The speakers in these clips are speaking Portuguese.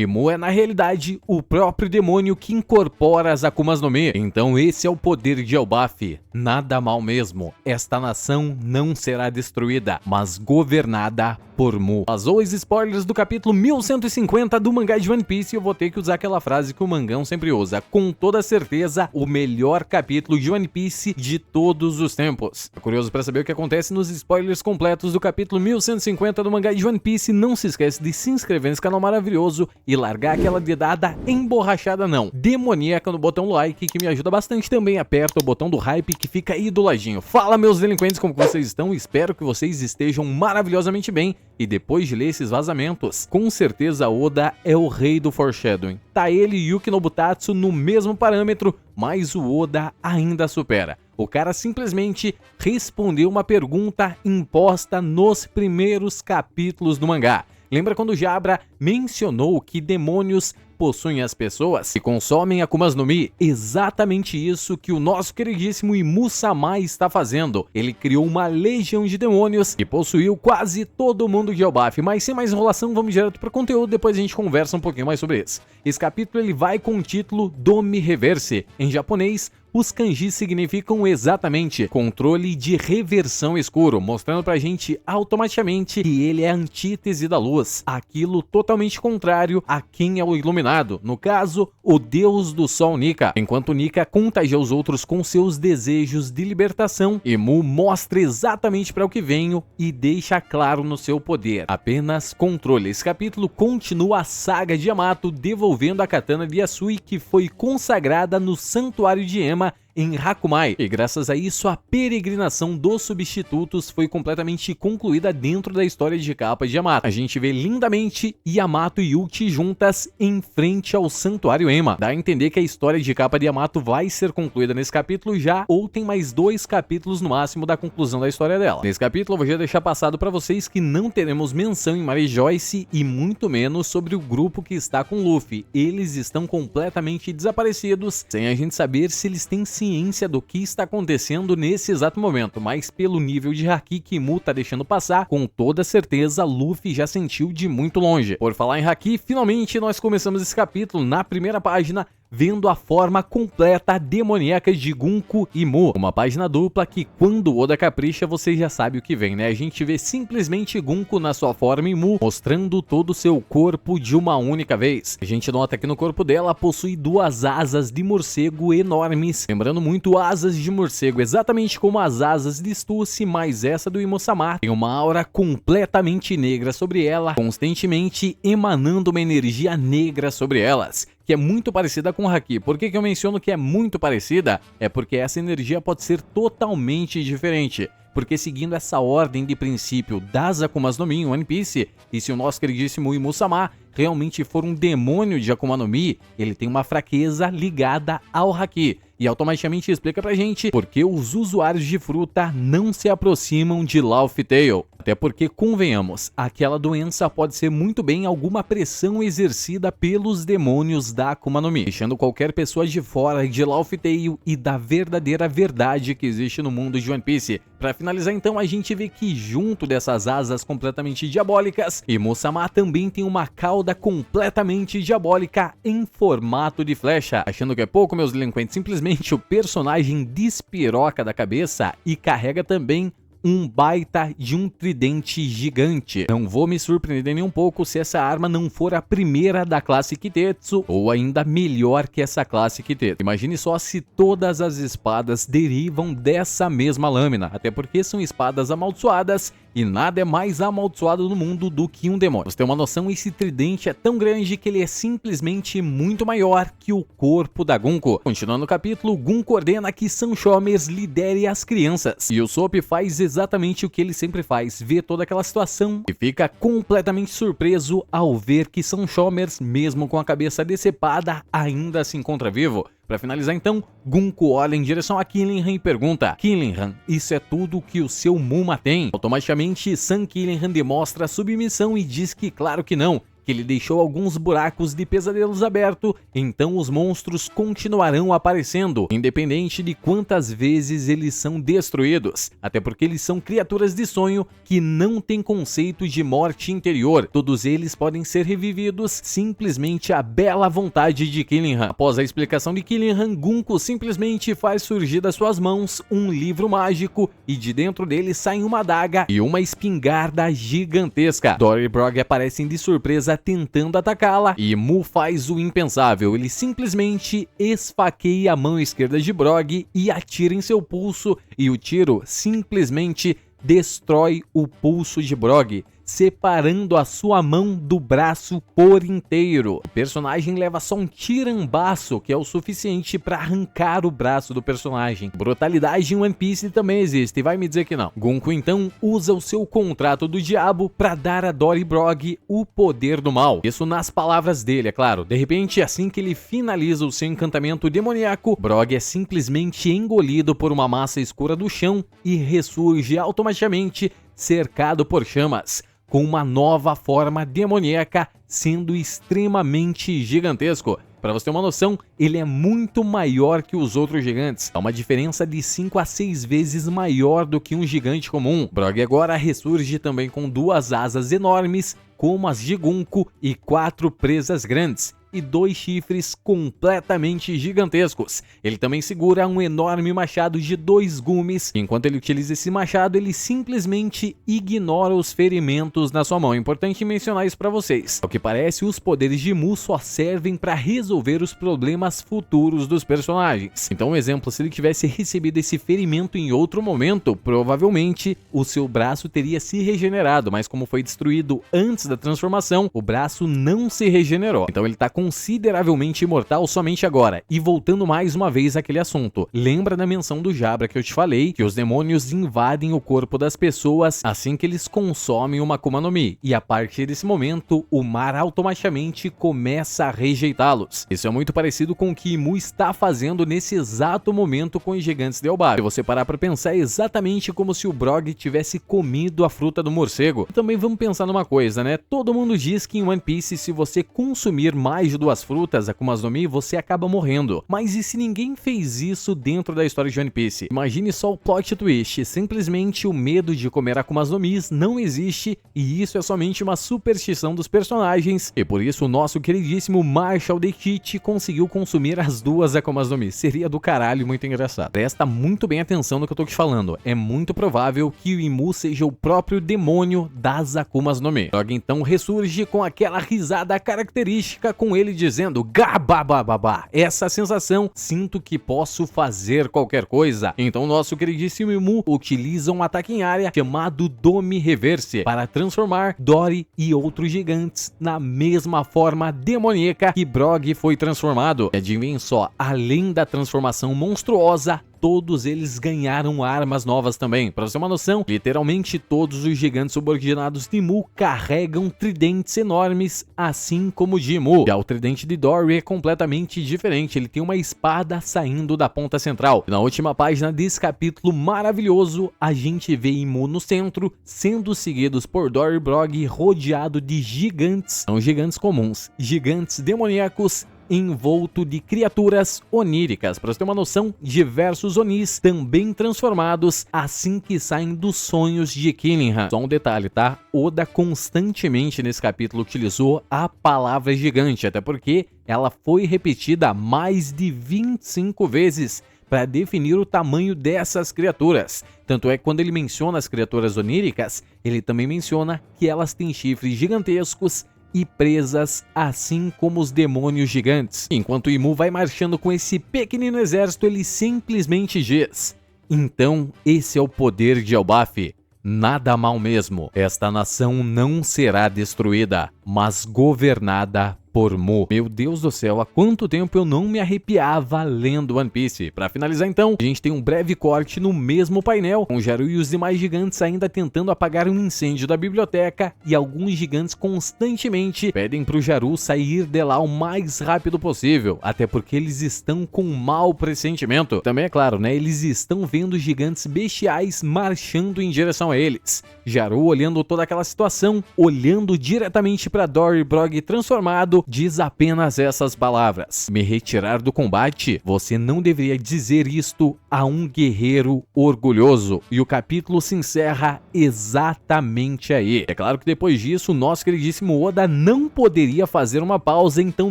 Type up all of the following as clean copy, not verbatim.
E Mu é na realidade o próprio demônio que incorpora as Akumas no Mi. Então esse é o poder de Elbaf. Nada mal mesmo. Esta nação não será destruída, mas governada por Mu. Vazou os spoilers do capítulo 1150 do mangá de One Piece e eu vou ter que usar aquela frase que o mangão sempre usa. Com toda certeza, o melhor capítulo de One Piece de todos os tempos. Tá curioso para saber o que acontece nos spoilers completos do capítulo 1150 do mangá de One Piece? Não se esquece de se inscrever nesse canal maravilhoso e largar aquela dedada emborrachada não, demoníaca no botão like, que me ajuda bastante. Também aperta o botão do hype que fica aí do ladinho. Fala, meus delinquentes, como vocês estão? Espero que vocês estejam maravilhosamente bem. E depois de ler esses vazamentos, com certeza Oda é o rei do foreshadowing. Tá ele e Yuki Nobutatsu no mesmo parâmetro, mas o Oda ainda supera. O cara simplesmente respondeu uma pergunta imposta nos primeiros capítulos do mangá. Lembra quando Jabra mencionou que demônios possuem as pessoas e consomem Akumas no Mi? Exatamente isso que o nosso queridíssimo Imu-sama está fazendo. Ele criou uma legião de demônios e possuiu quase todo mundo de Elbaf. Mas sem mais enrolação, vamos direto para o conteúdo, depois a gente conversa um pouquinho mais sobre isso. Esse capítulo ele vai com o título Domi Reverse. Em japonês, os kanjis significam exatamente controle de reversão escuro, mostrando pra gente automaticamente que ele é a antítese da luz, aquilo totalmente contrário a quem é o iluminado, no caso, o deus do sol Nika. Enquanto Nika contagia os outros com seus desejos de libertação, Mu mostra exatamente para o que venho e deixa claro no seu poder, apenas controle. Esse capítulo continua a saga de Yamato devolvendo a katana de Yasui que foi consagrada no santuário de Ema em Hakumai, e graças a isso a peregrinação dos substitutos foi completamente concluída dentro da história de capa de Yamato. A gente vê lindamente Yamato e Uchi juntas em frente ao santuário Ema. Dá a entender que a história de capa de Yamato vai ser concluída nesse capítulo já, ou tem mais 2 capítulos no máximo da conclusão da história dela. Nesse capítulo eu vou já deixar passado para vocês que não teremos menção em Mary Joyce e muito menos sobre o grupo que está com Luffy. Eles estão completamente desaparecidos, sem a gente saber se eles têm ciência do que está acontecendo nesse exato momento, mas pelo nível de haki que Mu tá deixando passar, com toda certeza Luffy já sentiu de muito longe. Por falar em haki, finalmente nós começamos esse capítulo na primeira página vendo a forma completa demoníaca de Gunko e Mu. Uma página dupla que quando Oda capricha você já sabe o que vem, né? A gente vê simplesmente Gunko na sua forma e Mu mostrando todo o seu corpo de uma única vez. A gente nota que no corpo dela possui 2 asas de morcego enormes, lembrando muito asas de morcego, exatamente como as asas de Stussy, mas essa do Imu-sama tem uma aura completamente negra sobre ela, constantemente emanando uma energia negra sobre elas, que é muito parecida com o haki. Por que eu menciono que é muito parecida? É porque essa energia pode ser totalmente diferente. Porque seguindo essa ordem de princípio das Akumas no Mi em One Piece, e se o nosso queridíssimo Imu-sama realmente for um demônio de Akuma no Mi, ele tem uma fraqueza ligada ao haki. E automaticamente explica pra gente por que os usuários de fruta não se aproximam de Laufey Tale. Até porque, convenhamos, aquela doença pode ser muito bem alguma pressão exercida pelos demônios da Akuma no Mi, deixando qualquer pessoa de fora de Laufey Tale e da verdadeira verdade que existe no mundo de One Piece. Pra finalizar então, a gente vê que junto dessas asas completamente diabólicas, Imu-sama também tem uma cauda completamente diabólica em formato de flecha. Achando que é pouco, meus delinquentes, simplesmente o personagem despiroca da cabeça e carrega também um baita de um tridente gigante. Não vou me surpreender nem um pouco se essa arma não for a primeira da classe Kitetsu, ou ainda melhor que essa classe Kitetsu. Imagine só se todas as espadas derivam dessa mesma lâmina, até porque são espadas amaldiçoadas e nada é mais amaldiçoado no mundo do que um demônio. Pra você ter uma noção, esse tridente é tão grande que ele é simplesmente muito maior que o corpo da Gunko. Continuando o capítulo, Gunko ordena que Sanshomers lidere as crianças, e o Sop faz exatamente o que ele sempre faz, vê toda aquela situação e fica completamente surpreso ao ver que Sanshomers, mesmo com a cabeça decepada, ainda se encontra vivo. Para finalizar então, Gunko olha em direção a Killingham e pergunta: Killingham, isso é tudo que o seu Muma tem? Automaticamente, San Killingham demonstra submissão e diz que claro que não, que ele deixou alguns buracos de pesadelos abertos, então os monstros continuarão aparecendo, independente de quantas vezes eles são destruídos, até porque eles são criaturas de sonho que não têm conceito de morte interior. Todos eles podem ser revividos simplesmente à bela vontade de Killingham. Após a explicação de Killingham, Gunko simplesmente faz surgir das suas mãos um livro mágico e de dentro dele sai uma adaga e uma espingarda gigantesca. Dory e Brog aparecem de surpresa tentando atacá-la e Mu faz o impensável. Ele simplesmente esfaqueia a mão esquerda de Brog e atira em seu pulso, e o tiro simplesmente destrói o pulso de Brog, separando a sua mão do braço por inteiro. O personagem leva só um tirambaço, que é o suficiente para arrancar o braço do personagem. Brutalidade em One Piece também existe, vai me dizer que não. Gunko então usa o seu contrato do diabo para dar a Dory e Brog o poder do mal. Isso nas palavras dele, é claro. De repente, assim que ele finaliza o seu encantamento demoníaco, Brog é simplesmente engolido por uma massa escura do chão e ressurge automaticamente, cercado por chamas, com uma nova forma demoníaca, sendo extremamente gigantesco. Para você ter uma noção, ele é muito maior que os outros gigantes. É uma diferença de 5 a 6 vezes maior do que um gigante comum. Brog agora ressurge também com 2 asas enormes, como as de Gunko, e 4 presas grandes e 2 chifres completamente gigantescos. Ele também segura um enorme machado de 2 gumes. Enquanto ele utiliza esse machado, ele simplesmente ignora os ferimentos na sua mão. É importante mencionar isso para vocês. Ao que parece, os poderes de Mu só servem para resolver os problemas futuros dos personagens. Então, um exemplo, se ele tivesse recebido esse ferimento em outro momento, provavelmente o seu braço teria se regenerado, mas como foi destruído antes da transformação, o braço não se regenerou. Então ele tá consideravelmente imortal somente agora. E voltando mais uma vez àquele assunto, lembra da menção do Jabra que eu te falei, que os demônios invadem o corpo das pessoas assim que eles consomem uma Akuma no Mi, e a partir desse momento o mar automaticamente começa a rejeitá-los. Isso é muito parecido com o que Mu está fazendo nesse exato momento com os gigantes de Elbaf. Se você parar para pensar, é exatamente como se o Brog tivesse comido a fruta do morcego. E também vamos pensar numa coisa, né? Todo mundo diz que em One Piece, se você consumir mais de 2 frutas, Akumas no Mi, você acaba morrendo. Mas e se ninguém fez isso dentro da história de One Piece? Imagine só o plot twist, simplesmente o medo de comer Akumas no Mi não existe, e isso é somente uma superstição dos personagens, e por isso o nosso queridíssimo Marshall the Kid conseguiu consumir as 2 Akumas no Mi. Seria do caralho, muito engraçado. Presta muito bem atenção no que eu tô te falando. É muito provável que o Imu seja o próprio demônio das Akumas no Mi. Brog então ressurge com aquela risada característica, com ele dizendo gababababá. Essa sensação, sinto que posso fazer qualquer coisa. Então nosso queridíssimo Imu utiliza um ataque em área chamado Domi Reverse para transformar Dory e outros gigantes na mesma forma demoníaca que Brog foi transformado. E adivinhem só, além da transformação monstruosa, todos eles ganharam armas novas também. Para você ter uma noção, literalmente todos os gigantes subordinados de Mu carregam tridentes enormes, assim como o de Mu. Já o tridente de Dory é completamente diferente, ele tem uma espada saindo da ponta central. E na última página desse capítulo maravilhoso, a gente vê Imu no centro, sendo seguidos por Dory e Brog, rodeado de gigantes. São gigantes comuns, gigantes demoníacos, envolto de criaturas oníricas. Para você ter uma noção, diversos Onis também transformados assim que saem dos sonhos de Killingham. Só um detalhe, tá? Oda constantemente nesse capítulo utilizou a palavra gigante, até porque ela foi repetida mais de 25 vezes para definir o tamanho dessas criaturas. Tanto é que quando ele menciona as criaturas oníricas, ele também menciona que elas têm chifres gigantescos e presas, assim como os demônios gigantes. Enquanto Imu vai marchando com esse pequenino exército, ele simplesmente diz: então esse é o poder de Elbaf. Nada mal mesmo. Esta nação não será destruída, mas governada por Mu. Meu Deus do céu, há quanto tempo eu não me arrepiava lendo One Piece. Pra finalizar então, a gente tem um breve corte no mesmo painel, com Jaru e os demais gigantes ainda tentando apagar um incêndio da biblioteca, e alguns gigantes constantemente pedem pro Jaru sair de lá o mais rápido possível, até porque eles estão com um mau pressentimento. Também é claro, né, eles estão vendo gigantes bestiais marchando em direção a eles. Jaru, olhando toda aquela situação, olhando diretamente para Dory Brog transformado, diz apenas essas palavras: me retirar do combate? Você não deveria dizer isto a um guerreiro orgulhoso. E o capítulo se encerra exatamente aí. É claro que depois disso, o nosso queridíssimo Oda não poderia fazer uma pausa, então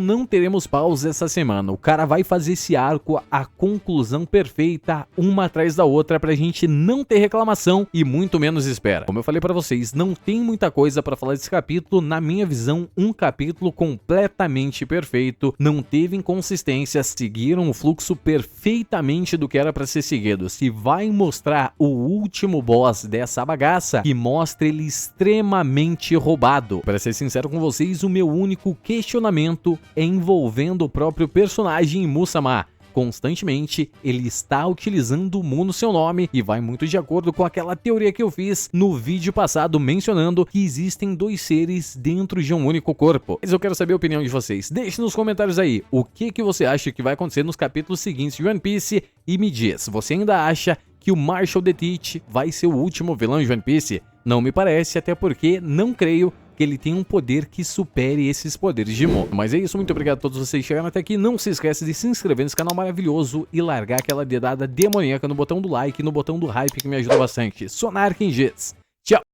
não teremos pausa essa semana. O cara vai fazer esse arco a conclusão perfeita, uma atrás da outra, pra gente não ter reclamação e muito menos espera. Como eu falei pra vocês, não tem muita coisa pra falar desse capítulo. Na minha visão, um capítulo completamente perfeito, não teve inconsistências, seguiram o fluxo perfeitamente do que era pra ser seguido. Se vai mostrar o último boss dessa bagaça, que mostra ele extremamente roubado. Pra ser sincero com vocês, o meu único questionamento é envolvendo o próprio personagem Mu-sama. Constantemente ele está utilizando o Mu no seu nome, e vai muito de acordo com aquela teoria que eu fiz no vídeo passado mencionando que existem dois seres dentro de um único corpo. Mas eu quero saber a opinião de vocês. Deixe nos comentários aí o que você acha que vai acontecer nos capítulos seguintes de One Piece, e me diz, você ainda acha que o Marshall the Teach vai ser o último vilão de One Piece? Não me parece, até porque não creio que ele tem um poder que supere esses poderes de Mu. Mas é isso, muito obrigado a todos vocês que chegaram até aqui. Não se esqueça de se inscrever nesse canal maravilhoso e largar aquela dedada demoníaca no botão do like e no botão do hype, que me ajuda bastante. Sonar quem diz. Tchau!